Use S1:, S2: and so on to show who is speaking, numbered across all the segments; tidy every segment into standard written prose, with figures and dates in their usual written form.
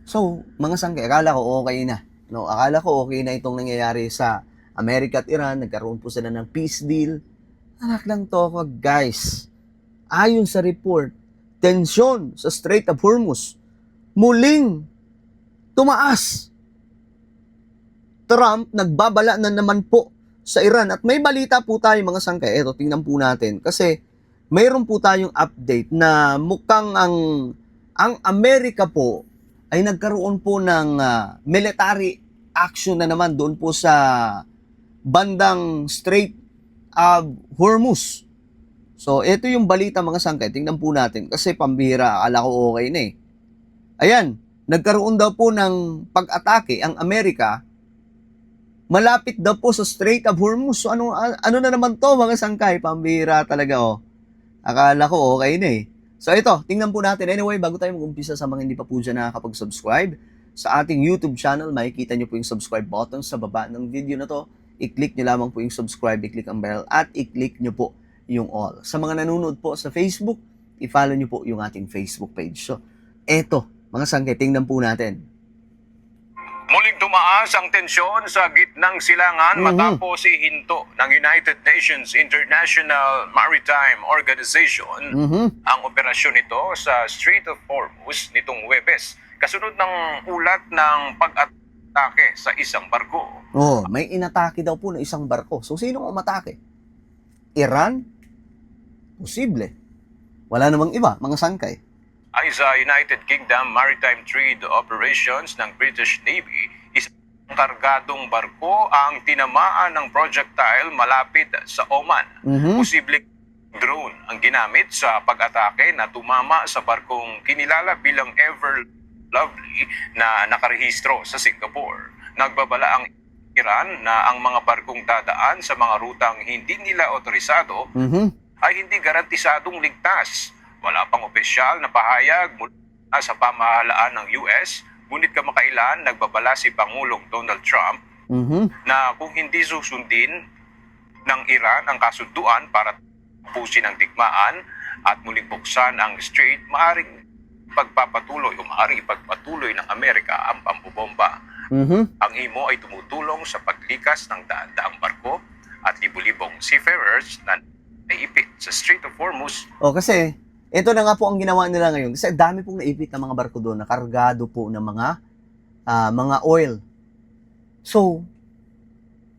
S1: So, mga sangkay, akala ko okay na. No, akala ko okay na itong nangyayari sa Amerika at Iran. Nagkaroon po sila ng peace deal. Anak lang to ako, guys. Ayon sa report, tensyon sa Strait of Hormuz muling tumaas. Trump nagbabala na naman po sa Iran. At may balita po tayo mga sangkay. Ito, tingnan po natin. Kasi mayroon po tayong update na mukhang ang Amerika po ay nagkaroon po ng military action na naman doon po sa bandang Strait of Hormuz. So, ito yung balita mga sangkay. Tingnan po natin. Kasi pambihira, akala ko okay na eh. Ayan, nagkaroon daw po ng pag-atake ang Amerika. Malapit daw po sa Strait of Hormuz. So, ano na naman to mga sangkay? Pambihira talaga oh. Akala ko okay na eh. So ito, tingnan po natin. Anyway, bago tayo mag-umpisa sa mga hindi pa po dyan nakakapag-subscribe sa ating YouTube channel, makikita nyo po yung subscribe button sa baba ng video na to. I-click nyo lamang po yung subscribe, i-click ang bell, at i-click nyo po yung all. Sa mga nanonood po sa Facebook, i-follow nyo po yung ating Facebook page. So, eto, mga sangkay, tingnan po natin.
S2: Muling tumaas ang tensyon sa gitnang silangan matapos ihinto ng United Nations International Maritime Organization ang operasyon nito sa Strait of Hormuz nitong Huwebes, kasunod ng ulat ng pag-atake sa isang barko.
S1: Oh, may inatake daw po na isang barko. So, sino ang umatake? Iran? Posible. Wala namang iba, mga sangkay.
S2: Ay sa United Kingdom Maritime Trade Operations ng British Navy, isang kargadong barko ang tinamaan ng projectile malapit sa Oman. Posibleng drone ang ginamit sa pag-atake na tumama sa barkong kinilala bilang Ever Lovely na nakarehistro sa Singapore. Nagbabala ang Iran na ang mga barkong dadaan sa mga rutang hindi nila otorisado ay hindi garantisadong ligtas. Wala pang opisyal na pahayag mula sa pamahalaan ng US, ngunit kamakailan nagbabala si Pangulong Donald Trump na kung hindi susundin ng Iran ang kasunduan para tapusin ang digmaan at muling buksan ang strait, maaaring ipagpatuloy ng Amerika ang pambobomba. Ang imo ay tumutulong sa paglikas ng daan-daang barko at libu-libong seafarers na naipit sa Strait of Hormuz.
S1: O kasi ito na nga po ang ginawa nila ngayon. Kasi dami pong naipit na mga barko doon na kargado po ng mga oil. So,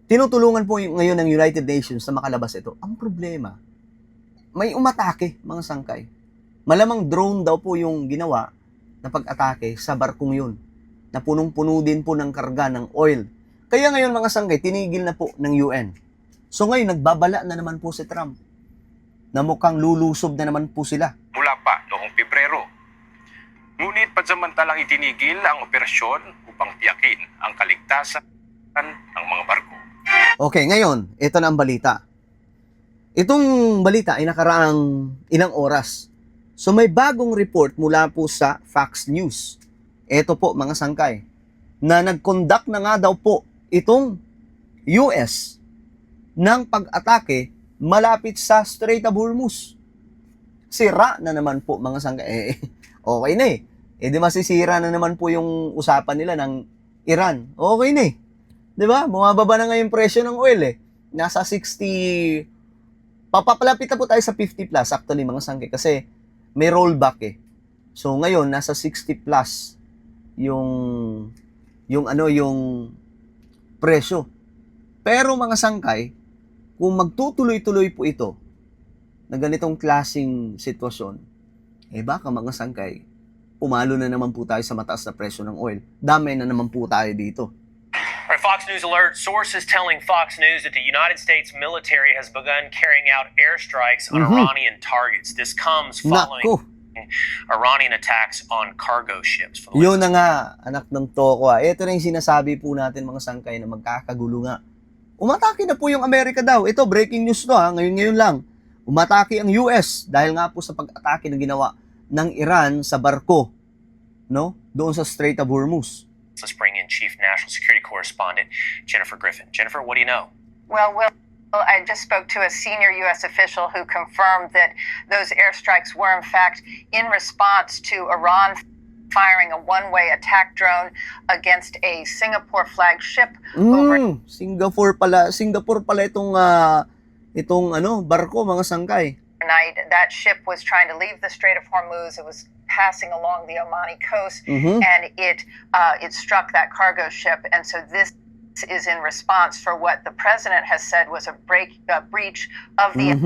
S1: tinutulungan po ngayon ng United Nations na makalabas ito. Ang problema, may umatake, mga sangkay. Malamang drone daw po yung ginawa na pag-atake sa barkong yun. Na punong-puno din po ng karga ng oil. Kaya ngayon mga sangkay, tinigil na po ng UN. So ngayon, nagbabala na naman po si Trump na mukhang lulusob na naman po sila.
S2: Mula pa noong Pebrero. Ngunit pansamantalang itinigil ang operasyon upang tiyakin ang kaligtasan ng mga barko.
S1: Okay, ngayon, ito na ang balita. Itong balita ay nakaraang ilang oras. So may bagong report mula po sa Fox News. Ito po mga sangkay, na nag-conduct na nga daw po itong US ng pag-atake malapit sa Strait of Hormuz. Sira na naman po mga sangkay. Okay na eh. Di masisira na naman po yung usapan nila ng Iran. Okay na eh. Di ba? Bumababa na nga yung presyo ng oil eh. Nasa 60, papapalapit na po tayo sa 50 plus actually mga sangkay kasi may rollback eh. So ngayon nasa 60 plus yung presyo. Pero mga sangkay, kung magtutuloy-tuloy po ito na ganitong klaseng sitwasyon, baka mga sangkay, pumalo na naman po tayo sa mataas na presyo ng oil. Damay na naman po tayo dito.
S3: Our Fox News alert, sources telling Fox News that the United States military has begun carrying out airstrikes on Iranian targets. This comes following Iranian attacks on cargo ships.
S1: Yun na nga, anak ng toko. Ito na yung sinasabi po natin mga sangkay na magkakagulo nga. Umatake na po yung Amerika daw. Ito, breaking news to ha, ngayon lang. Umatake ang US dahil nga po sa pag-atake na ginawa ng Iran sa barko, no? Doon sa Strait of Hormuz.
S3: Let's bring in Chief National Security Correspondent Jennifer Griffin. Jennifer, what do you know?
S4: Well, I just spoke to a senior U.S. official who confirmed that those airstrikes were, in fact, in response to Iran firing a one-way attack drone against a Singapore flagged ship over
S1: Singapore pala itong barko, mga sangkay.
S4: night. That ship was trying to leave the Strait of Hormuz. It was passing along the Omani coast, and it struck that cargo ship. And so this is in response for what the president has said was a breach of the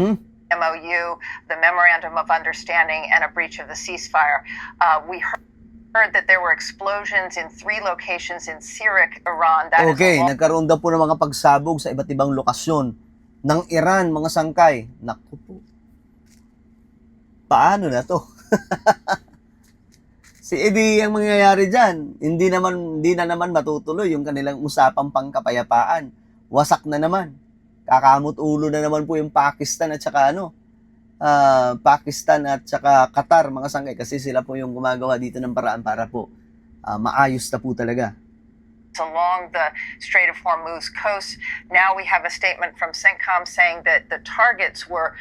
S4: MOU, the Memorandum of Understanding, and a breach of the ceasefire. We heard that there were explosions in 3 locations in Sirik, Iran. That is
S1: Okay, nagkaroon daw po ng mga pagsabog sa iba't ibang lokasyon ng Iran, mga sangkay. Naku po. Paano na to? Ang mangyayari dyan, hindi na naman matutuloy yung kanilang usapang pangkapayapaan. Wasak na naman. Kakamot ulo na naman po yung Pakistan at saka Qatar, mga sangkay, kasi sila po yung gumagawa dito ng paraan para po maayos na po talaga.
S4: Along the Strait of Hormuz coast. Now we have a statement from CENTCOM saying that the targets were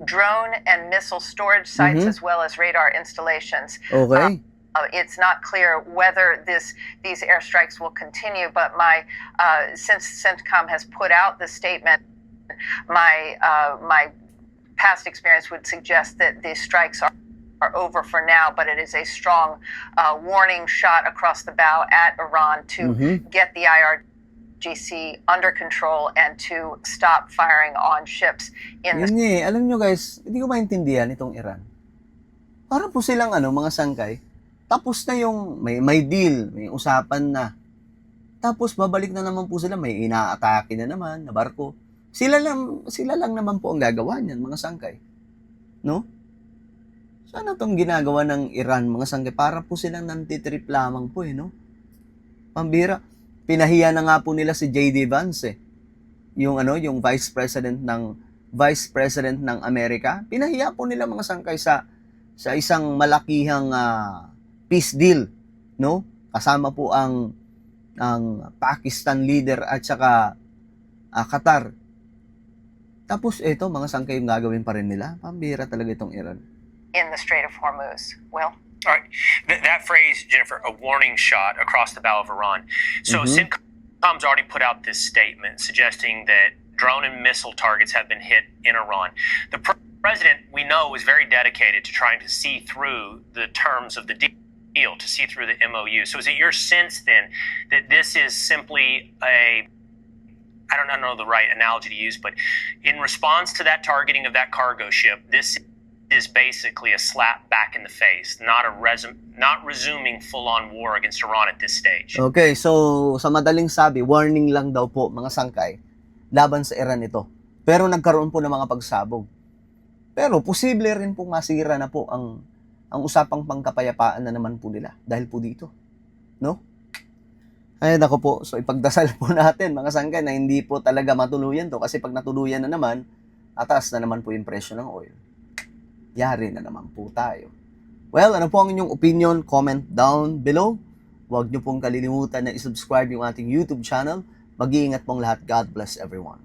S4: drone and missile storage sites as well as radar installations.
S1: Okay.
S4: It's not clear whether these airstrikes will continue, but since CENTCOM has put out the statement, my past experience would suggest that these strikes are over for now, but it is a strong warning shot across the bow at Iran to get the IRGC under control and to stop firing on ships in the...
S1: Alam nyo guys, hindi ko maintindihan itong Iran. Para po silang mga sangkay, tapos na yung may deal, may usapan na. Tapos babalik na naman po sila, may inaatake na naman na barko. Sila lang naman po ang gagawa niyan, mga sangkay. No? Sana itong ginagawa ng Iran, mga sangkay, para po silang nantitrip lamang po no? Pambira. Pinahiya na nga po nila si J.D. Vance Yung Vice President ng Amerika. Pinahiya po nila, mga sangkay, sa isang malakihang peace deal, no? Kasama po ang Pakistan leader at saka Qatar. Tapos ito, mga sangkay, yung gagawin pa rin nila. Pambira talaga itong Iran.
S4: In the Strait of Hormuz. Will?
S3: All right. That phrase, Jennifer, a warning shot across the bow of Iran. So CENTCOM's already put out this statement suggesting that drone and missile targets have been hit in Iran. The president, we know, is very dedicated to trying to see through the terms of the deal, to see through the MOU. So is it your sense then that this is simply I don't know the right analogy to use, but in response to that targeting of that cargo ship, this is basically a slap back in the face, not resuming full-on war against Iran at this stage?
S1: Okay, so sa madaling sabi, warning lang daw po, mga sangkay, laban sa Iran ito. Pero nagkaroon po ng mga pagsabog. Pero posible rin po masira na po ang usapang pangkapayapaan na naman po nila dahil po dito. No? Ay, nako po. So, ipagdasal po natin, mga sangkay, na hindi po talaga matuluyan to. Kasi pag natuluyan na naman, ataas na naman po yung presyo ng oil. Yari na naman po tayo. Well, ano po ang inyong opinion? Comment down below. Huwag nyo pong kalilimutan na isubscribe yung ating YouTube channel. Mag-iingat pong lahat. God bless everyone.